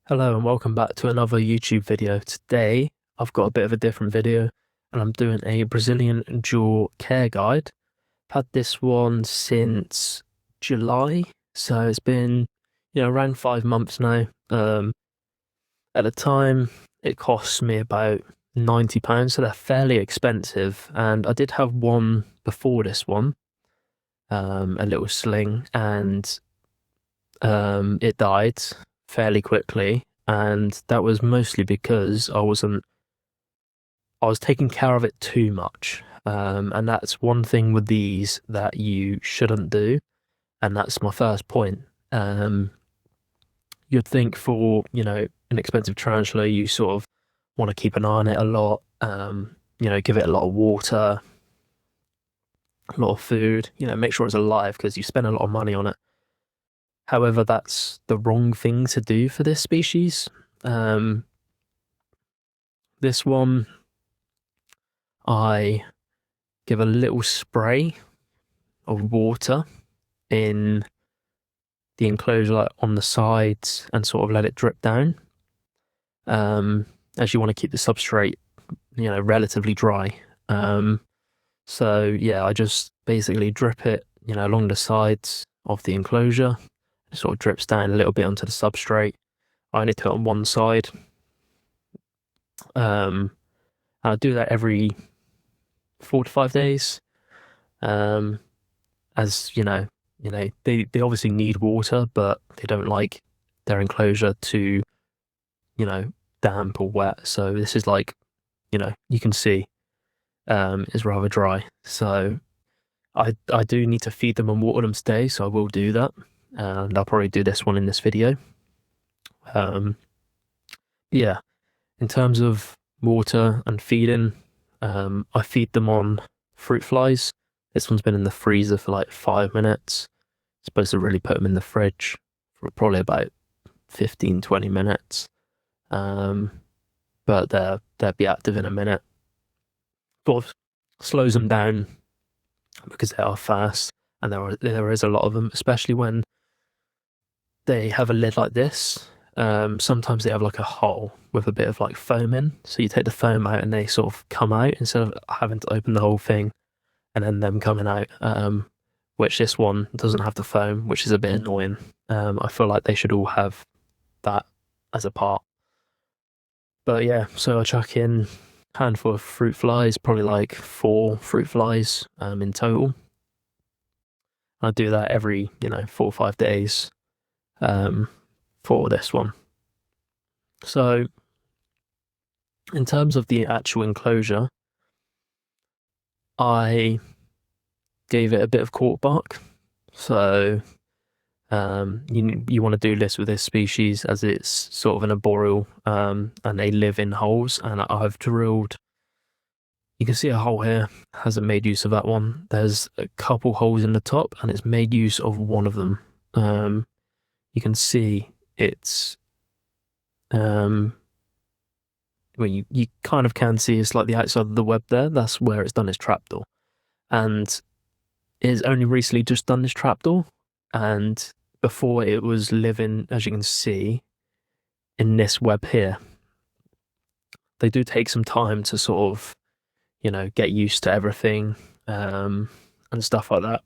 Hello and welcome back to another YouTube video. Today I've got a bit of a different video and I'm doing a Brazilian jaw care guide. I've had this one since July, so it's been around 5 months now. At the time it cost me about £90, so they're fairly expensive, and I did have one before this one, a little sling, and it died fairly quickly, and that was mostly because I was taking care of it too much. And that's one thing with these that you shouldn't do, and that's my first point. You'd think for, an expensive tarantula, you sort of want to keep an eye on it a lot, give it a lot of water, a lot of food, make sure it's alive because you spend a lot of money on it. However, that's the wrong thing to do for this species. This one, I give a little spray of water in the enclosure, like on the sides, and sort of let it drip down. As you want to keep the substrate, relatively dry. So yeah, I just basically drip it, along the sides of the enclosure. It sort of drips down a little bit onto the substrate. I only do it on one side. I do that every 4 to 5 days. As they obviously need water, but they don't like their enclosure to, damp or wet. So this is like, you can see, is rather dry. So I do need to feed them and water them today, so I will do that. And I'll probably do this one in this video. Yeah, in terms of water and feeding, I feed them on fruit flies. This one's been in the freezer for like 5 minutes. Supposed to really put them in the fridge for probably about 15-20 minutes. But they'll be active in a minute. Sort of slows them down because they are fast, and there is a lot of them, especially when they have a lid like this. Sometimes they have like a hole with a bit of like foam in, so you take the foam out and they sort of come out instead of having to open the whole thing and then them coming out. Which this one doesn't have the foam, which is a bit annoying. I feel like they should all have that as a part. But yeah, so I chuck in a handful of fruit flies, probably like 4 fruit flies in total. I do that every 4 or 5 days for this one. So in terms of the actual enclosure, I gave it a bit of cork bark. So you want to do this with this species as it's sort of an arboreal, and they live in holes. And I've drilled. You can see a hole here. Hasn't made use of that one. There's a couple holes in the top, and it's made use of one of them. You can see it's well, you kind of can see it's like the outside of the web there. That's where it's done its trapdoor, and it's only recently just done this trapdoor. And before it was living, as you can see, in this web here. They do take some time to sort of, get used to everything, and stuff like that.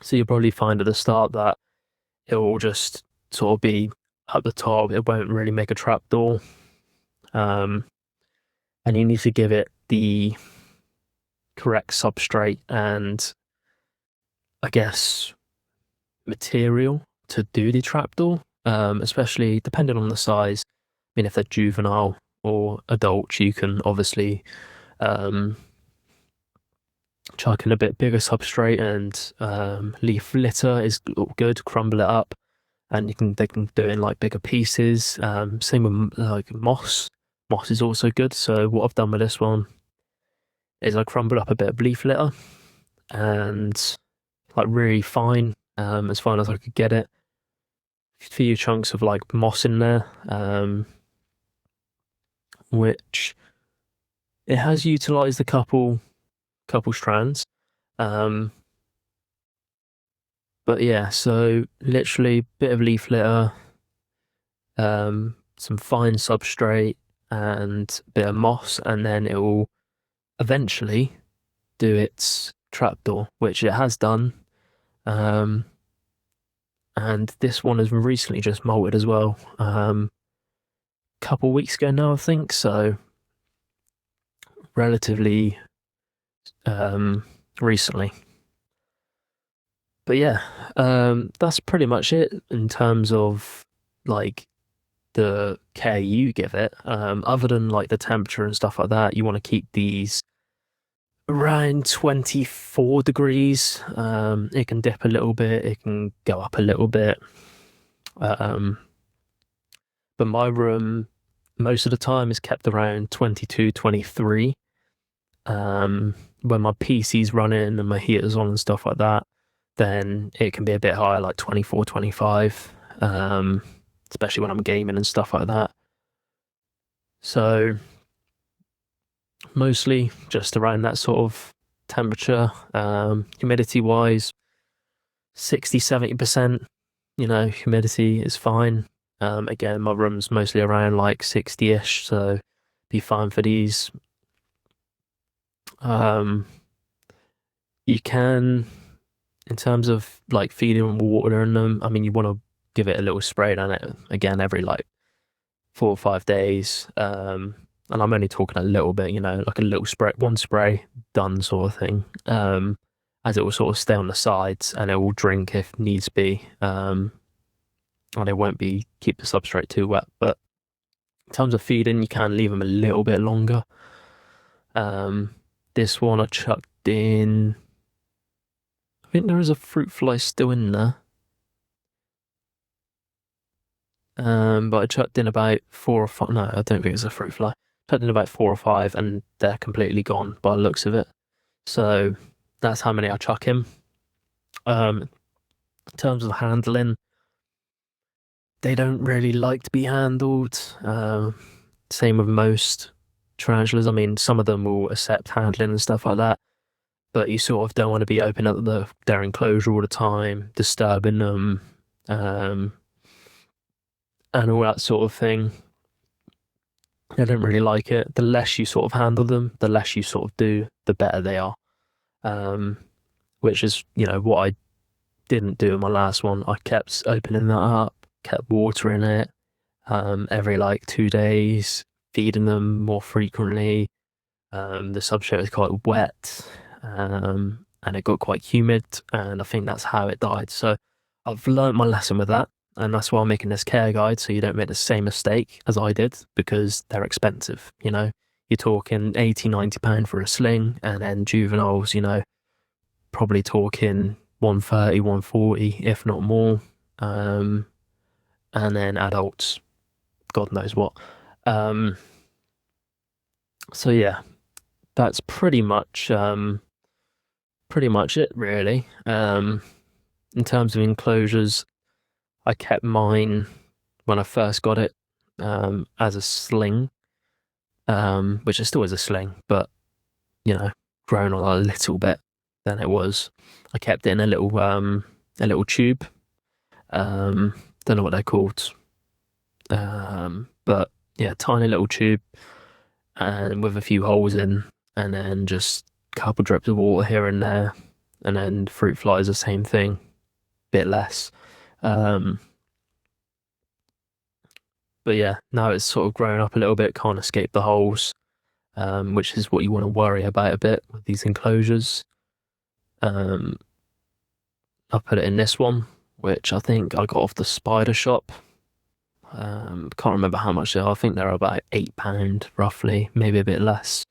So you'll probably find at the start that it will just sort of be at the top. It won't really make a trapdoor. And you need to give it the correct substrate and, I guess, material to do the trapdoor, especially depending on the size. I mean, if they're juvenile or adult, you can obviously chuck in a bit bigger substrate, and leaf litter is good. Crumble it up, and they can do it in like bigger pieces. Same with like moss. Moss is also good. So what I've done with this one is I crumbled up a bit of leaf litter, and like really fine, as fine as I could get it. A few chunks of like moss in there, which it has utilized a couple strands. But yeah, so literally bit of leaf litter, some fine substrate and a bit of moss, and then it will eventually do its trapdoor, which it has done. And this one has recently just molted as well. Couple weeks ago now, I think. So relatively recently. But yeah, that's pretty much it in terms of like the care you give it. Other than like the temperature and stuff like that, you want to keep these around 24 degrees. It can dip a little bit, it can go up a little bit. But my room most of the time is kept around 22, 23. When my PC's running and my heater's on and stuff like that, then it can be a bit higher, like 24, 25, especially when I'm gaming and stuff like that. So mostly just around that sort of temperature. Humidity wise, 60, 70%, humidity is fine. Again, my room's mostly around like 60-ish, so be fine for these. You can, in terms of like feeding water in them, I mean, you want to give it a little spray on it again every like 4 or 5 days. And I'm only talking a little bit, like a little spray, one spray done sort of thing. As it will sort of stay on the sides and it will drink if needs be. And it won't be keep the substrate too wet. But in terms of feeding, you can leave them a little bit longer. This one I chucked in. I think there is a fruit fly still in there. But I chucked in about 4 or 5. No, I don't think it's a fruit fly. Chucked in about 4 or 5, and they're completely gone by the looks of it. So that's how many I chuck in. In terms of handling, they don't really like to be handled. Same with most tarantulas. I mean, some of them will accept handling and stuff like that, but you sort of don't want to be opening up their enclosure all the time, disturbing them, and all that sort of thing. I don't really like it. The less you sort of handle them, the less you sort of do, the better they are. Which is, what I didn't do in my last one. I kept opening that up, kept watering it every like 2 days, feeding them more frequently. The substrate was quite wet, and it got quite humid, and I think that's how it died. So I've learned my lesson with that, and that's why I'm making this care guide, so you don't make the same mistake as I did, because they're expensive. You're talking 80, £90 for a sling, and then juveniles, probably talking 130, 140, if not more. And then adults, God knows what. So yeah, that's pretty much it really. In terms of enclosures, I kept mine when I first got it as a sling, which it still is a sling, but grown on a little bit than it was. I kept it in a little tube. Don't know what they're called. But yeah, tiny little tube, and with a few holes in, and then just a couple drips of water here and there, and then fruit flies the same thing, bit less. But yeah, now it's sort of grown up a little bit, can't escape the holes, which is what you want to worry about a bit with these enclosures. I put it in this one, which I think I got off the spider shop. Can't remember how much they are. I think they're about £8 roughly, maybe a bit less.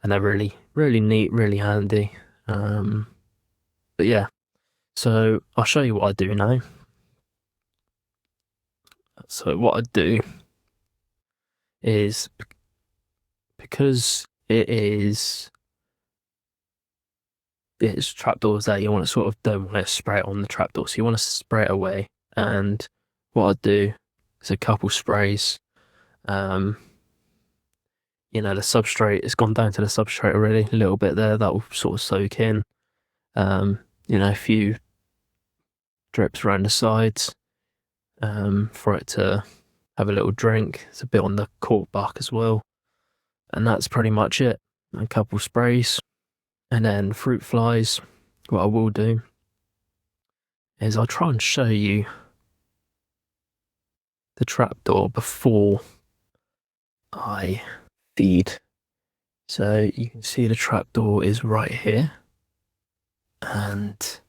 And they're really, really neat, really handy. But yeah, so I'll show you what I do now. So what I do is, because it's trapdoors there, you want to sort of don't want to spray it on the trapdoor, so you want to spray it away. And what I do is a couple sprays. The substrate, it's gone down to the substrate already, a little bit there, that will sort of soak in. A few drips around the sides, for it to have a little drink. It's a bit on the cork bark as well. And that's pretty much it. A couple sprays. And then fruit flies, what I will do is I'll try and show you the trapdoor before I feed. So you can see the trapdoor is right here. And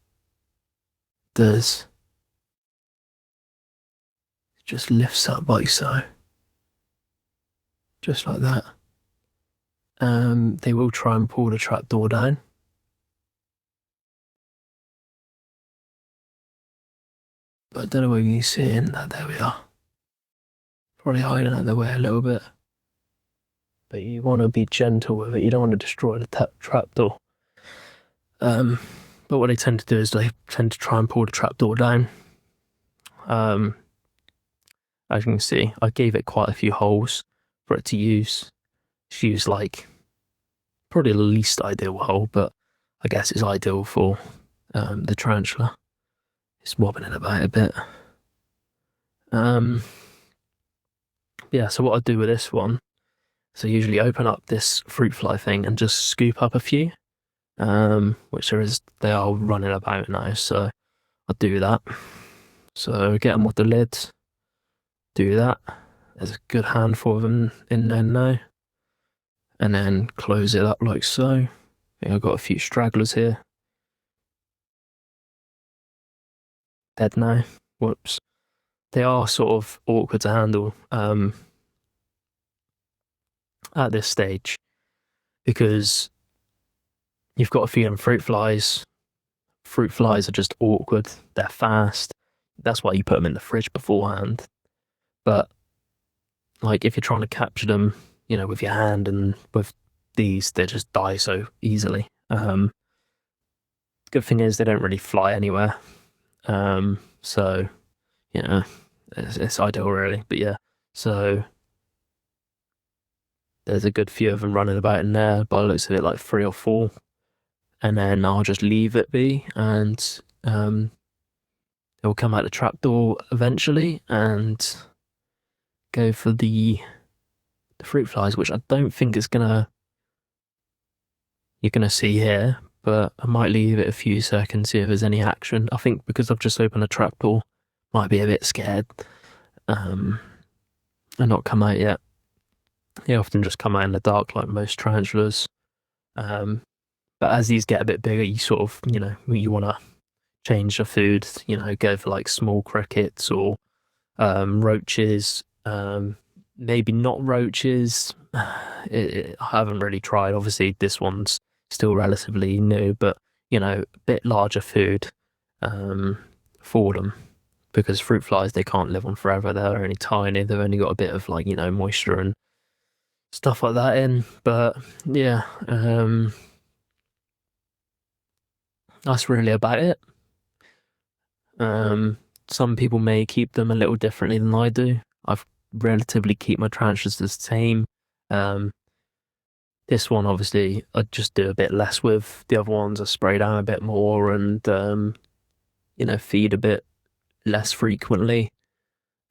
it just lifts up like so. Just like that. They will try and pull the trapdoor down. But I don't know whether you can see in that. There we are. Probably hiding out the way a little bit. But you want to be gentle with it. You don't want to destroy the trapdoor. But what they tend to do is they tend to try and pull the trapdoor down. As you can see, I gave it quite a few holes for it to use. It's used like probably the least ideal hole, but I guess it's ideal for the tarantula. It's wobbling about a bit. Yeah, so what I do with this one, so I usually open up this fruit fly thing and just scoop up a few, which they are running about now, so I'll do that. So get them with the lids, do that. There's a good handful of them in there now. And then close it up like so. I think I've got a few stragglers here. Dead now. Whoops. They are sort of awkward to handle at this stage because you've got a few of them fruit flies. Fruit flies are just awkward. They're fast. That's why you put them in the fridge beforehand. But like if you're trying to capture them, you know, with your hand and with these, they just die so easily. Good thing is they don't really fly anywhere. So, you know, it's ideal really. But yeah, so there's a good few of them running about in there. By the looks of it, like 3 or 4. And then I'll just leave it be, and they'll come out the trapdoor eventually and go for the fruit flies, which I don't think you're gonna see here, but I might leave it a few seconds, see if there's any action. I think because I've just opened a trapdoor, might be a bit scared and not come out yet. They often just come out in the dark like most tarantulas. But as these get a bit bigger, you sort of, you know, you want to change the food, you know, go for like small crickets or roaches. Maybe not roaches. I haven't really tried. Obviously, this one's still relatively new, but, you know, a bit larger food for them. Because fruit flies, they can't live on forever. They're only tiny. They've only got a bit of like, you know, moisture and stuff like that in. But yeah, that's really about it. Some people may keep them a little differently than I do. I've relatively keep my tarantulas the same. This one, obviously, I just do a bit less with. The other ones I spray down a bit more and, you know, feed a bit less frequently.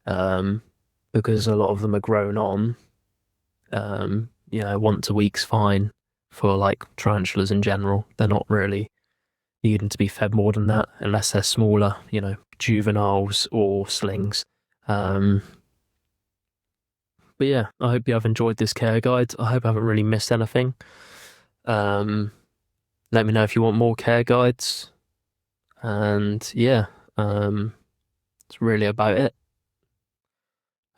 Because a lot of them are grown on. You know, once a week's fine for like tarantulas in general. They're not really needing to be fed more than that unless they're smaller, you know, juveniles or slings. But yeah, I hope you have enjoyed this care guide. I hope I haven't really missed anything. Let me know if you want more care guides. And yeah, it's really about it.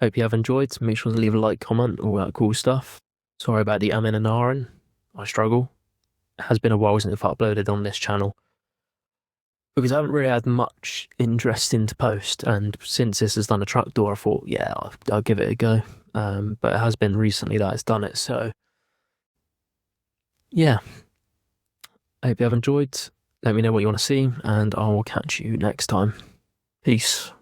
Hope you have enjoyed. Make sure to leave a like, comment, all that cool stuff. Sorry about the and ahhing. I struggle. It has been a while since I've uploaded on this channel, because I haven't really had much interest into post, and since this has done a trapdoor, I thought, yeah, I'll give it a go. But it has been recently that it's done it, so yeah. I hope you have enjoyed. Let me know what you want to see, and I will catch you next time. Peace.